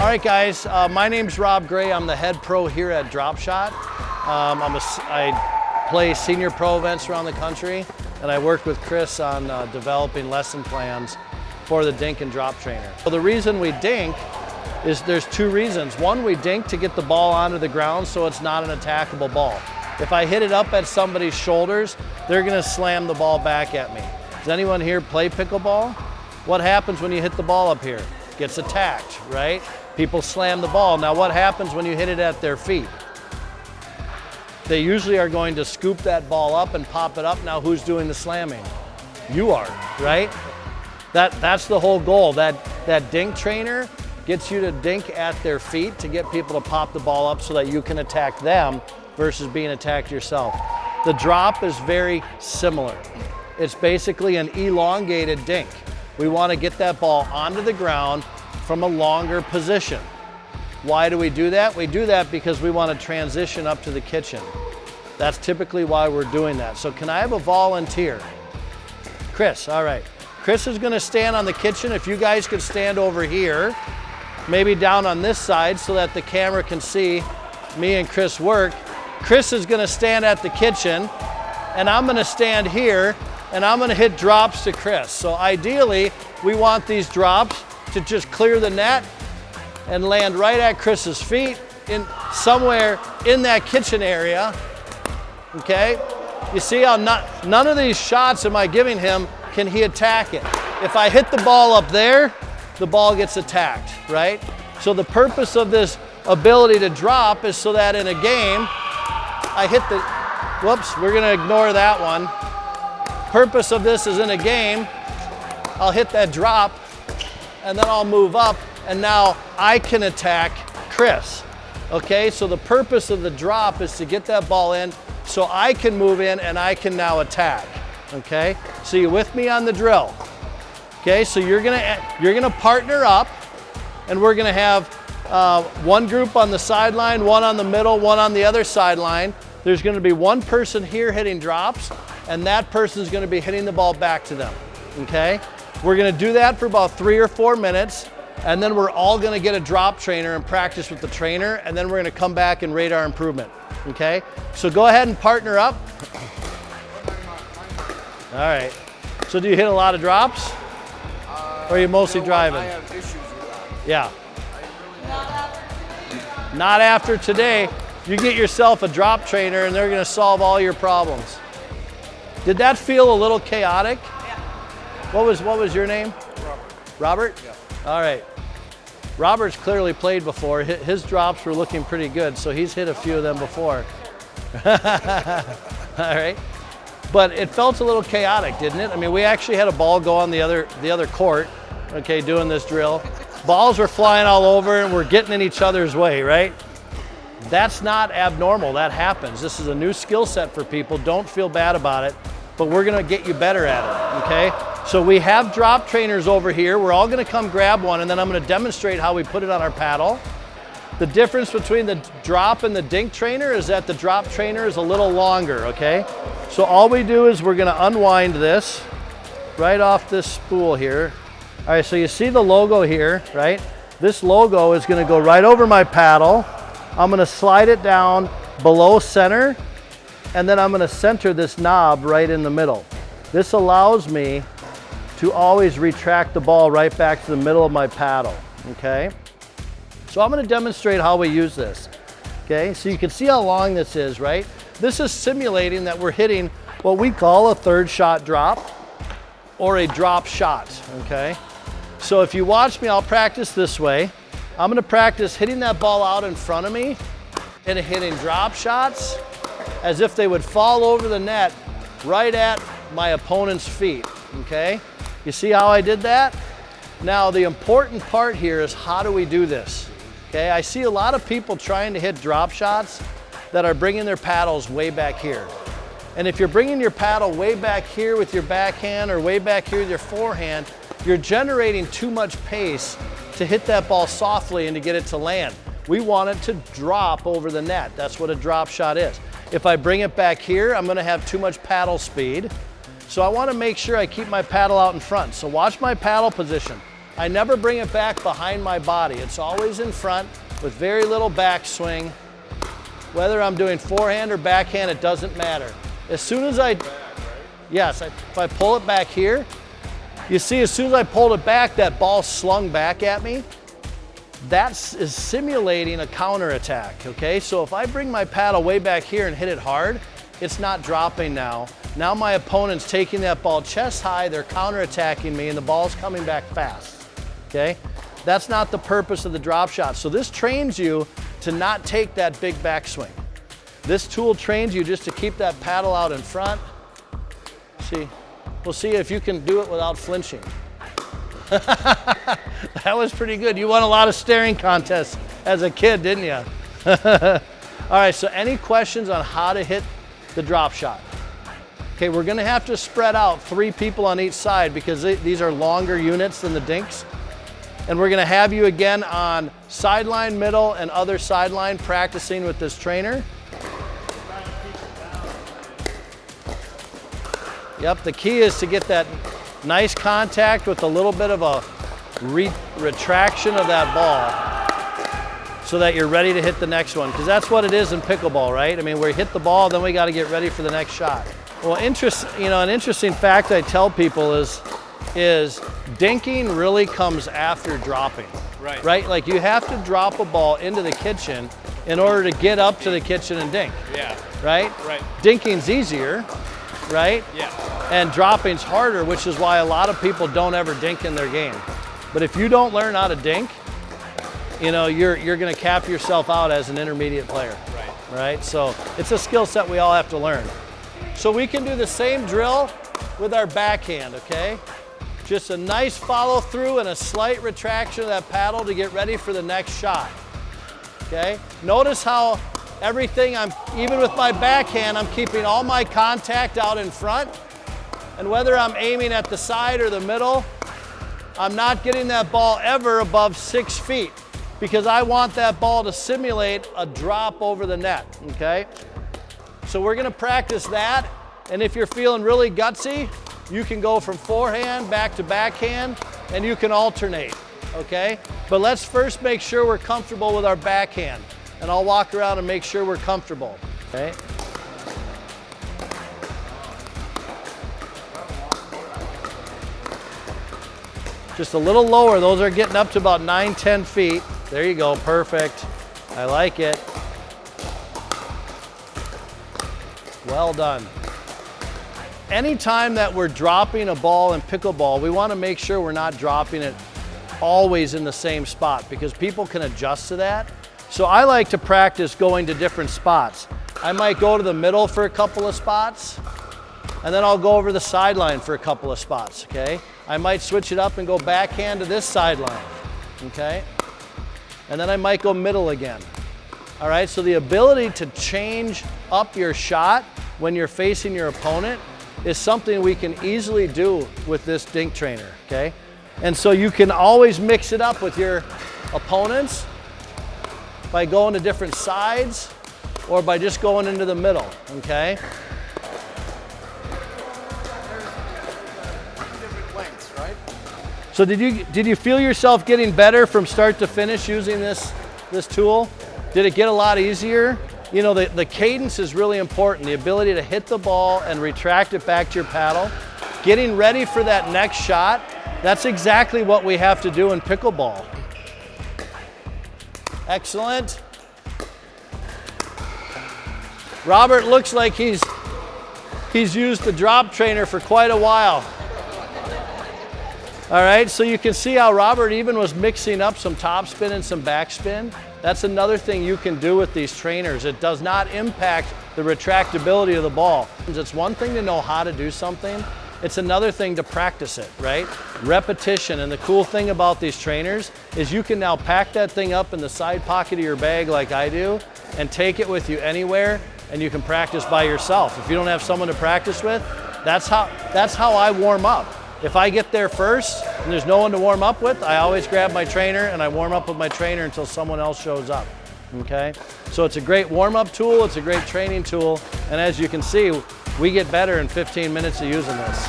right, guys, my name's Rob Gray. I'm the head pro here at DropShot. I play senior pro events around the country, and I work with Chris on developing lesson plans for the dink and drop trainer. So the reason we dink is there's two reasons. One, we dink to get the ball onto the ground so it's not an attackable ball. If I hit it up at somebody's shoulders, they're gonna slam the ball back at me. Does anyone here play pickleball? What happens when you hit the ball up here? It gets attacked, right? People slam the ball. Now what happens when you hit it at their feet? They usually are going to scoop that ball up and pop it up. Now who's doing the slamming? You are, right? That's the whole goal. That dink trainer gets you to dink at their feet to get people to pop the ball up so that you can attack them versus being attacked yourself. The drop is very similar. It's basically an elongated dink. We want to get that ball onto the ground from a longer position. Why do we do that? We do that because we want to transition up to the kitchen. That's typically why we're doing that. So can I have a volunteer? Chris, all right. Chris is gonna stand on the kitchen. If you guys could stand over here, maybe down on this side so that the camera can see me and Chris work. Chris is gonna stand at the kitchen, and I'm gonna stand here, and I'm gonna hit drops to Chris. So ideally, we want these drops to just clear the net and land right at Chris's feet, in somewhere in that kitchen area, okay? You see how none of these shots am I giving him can he attack it. If I hit the ball up there, the ball gets attacked, right? So the purpose of this ability to drop is so that in a game, I hit the, whoops, we're gonna ignore that one. Purpose of this is in a game, I'll hit that drop and then I'll move up and now I can attack Chris. Okay, so the purpose of the drop is to get that ball in so I can move in and I can now attack. Okay, so you with me on the drill? Okay, so you're gonna partner up and we're gonna have one group on the sideline, one on the middle, one on the other sideline. There's gonna be one person here hitting drops and that person's gonna be hitting the ball back to them, okay? We're gonna do that for about 3 or 4 minutes and then we're all gonna get a drop trainer and practice with the trainer and then we're gonna come back and rate our improvement, okay? So go ahead and partner up. All right, so do you hit a lot of drops? Or are you mostly driving? I have issues with that. Yeah. Not after today. You get yourself a drop trainer and they're gonna solve all your problems. Did that feel a little chaotic? Yeah. What was your name? Robert. Robert? Yeah. All right. Robert's clearly played before. His drops were looking pretty good, so he's hit a few of them before. All right. But it felt a little chaotic, didn't it? I mean, we actually had a ball go on the other court, okay, doing this drill. Balls were flying all over and we're getting in each other's way, right? That's not abnormal, that happens. This is a new skill set for people. Don't feel bad about it, but we're gonna get you better at it, okay? So we have drop trainers over here. We're all gonna come grab one and then I'm gonna demonstrate how we put it on our paddle. The difference between the drop and the dink trainer is that the drop trainer is a little longer, okay? So all we do is we're gonna unwind this right off this spool here. All right, so you see the logo here, right? This logo is gonna go right over my paddle. I'm gonna slide it down below center, and then I'm gonna center this knob right in the middle. This allows me to always retract the ball right back to the middle of my paddle, okay? So I'm gonna demonstrate how we use this, okay? So you can see how long this is, right? This is simulating that we're hitting what we call a third shot drop or a drop shot, okay? So if you watch me, I'll practice this way. I'm gonna practice hitting that ball out in front of me and hitting drop shots as if they would fall over the net right at my opponent's feet, okay? You see how I did that? Now the important part here is how do we do this? Okay, I see a lot of people trying to hit drop shots that are bringing their paddles way back here. And if you're bringing your paddle way back here with your backhand or way back here with your forehand, you're generating too much pace to hit that ball softly and to get it to land. We want it to drop over the net. That's what a drop shot is. If I bring it back here, I'm gonna have too much paddle speed. So I wanna make sure I keep my paddle out in front. So watch my paddle position. I never bring it back behind my body. It's always in front with very little backswing. Whether I'm doing forehand or backhand, it doesn't matter. As soon as yes, if I pull it back here, you see as soon as I pulled it back, that ball slung back at me. That is simulating a counter attack, okay? So if I bring my paddle way back here and hit it hard, it's not dropping now. Now my opponent's taking that ball chest high, they're counter attacking me, and the ball's coming back fast, okay? That's not the purpose of the drop shot. So this trains you to not take that big backswing. This tool trains you just to keep that paddle out in front. See, we'll see if you can do it without flinching. That was pretty good. You won a lot of staring contests as a kid, didn't you? All right, so any questions on how to hit the drop shot? Okay, we're gonna have to spread out 3 people on each side because these are longer units than the dinks. And we're gonna have you again on sideline, middle, and other sideline practicing with this trainer. Yep, the key is to get that nice contact with a little bit of a retraction of that ball so that you're ready to hit the next one, because that's what it is in pickleball, right? I mean, we hit the ball, then we got to get ready for the next shot. Well, an interesting fact I tell people is dinking really comes after dropping. Right? Like you have to drop a ball into the kitchen in order to get up to the kitchen and dink. Yeah. Right? Right. Dinking's easier, right? Yeah. And dropping's harder, which is why a lot of people don't ever dink in their game. But if you don't learn how to dink, you know, you're gonna cap yourself out as an intermediate player. Right? So it's a skill set we all have to learn. So we can do the same drill with our backhand, okay? Just a nice follow through and a slight retraction of that paddle to get ready for the next shot, okay? Notice how everything, even with my backhand, I'm keeping all my contact out in front. And whether I'm aiming at the side or the middle, I'm not getting that ball ever above 6 feet because I want that ball to simulate a drop over the net, okay? So we're gonna practice that. And if you're feeling really gutsy, you can go from forehand back to backhand and you can alternate, okay? But let's first make sure we're comfortable with our backhand. And I'll walk around and make sure we're comfortable, okay? Just a little lower. Those are getting up to about 9-10 feet. There you go, perfect. I like it. Well done. Anytime that we're dropping a ball in pickleball, we want to make sure we're not dropping it always in the same spot because people can adjust to that. So I like to practice going to different spots. I might go to the middle for a couple of spots, and then I'll go over the sideline for a couple of spots, okay? I might switch it up and go backhand to this sideline, okay? And then I might go middle again. All right, so the ability to change up your shot when you're facing your opponent is something we can easily do with this dink trainer, okay? And so you can always mix it up with your opponents by going to different sides or by just going into the middle, okay? Different lengths, right? So did you feel yourself getting better from start to finish using this tool? Did it get a lot easier? You know, the cadence is really important. The ability to hit the ball and retract it back to your paddle. Getting ready for that next shot, that's exactly what we have to do in pickleball. Excellent. Robert looks like he's used the drop trainer for quite a while. All right, so you can see how Robert even was mixing up some topspin and some backspin. That's another thing you can do with these trainers. It does not impact the retractability of the ball. It's one thing to know how to do something. It's another thing to practice it, right? Repetition. And the cool thing about these trainers is you can now pack that thing up in the side pocket of your bag like I do and take it with you anywhere, and you can practice by yourself. If you don't have someone to practice with, that's how I warm up. If I get there first and there's no one to warm up with, I always grab my trainer and I warm up with my trainer until someone else shows up, okay? So it's a great warm-up tool, it's a great training tool, and as you can see, we get better in 15 minutes of using this.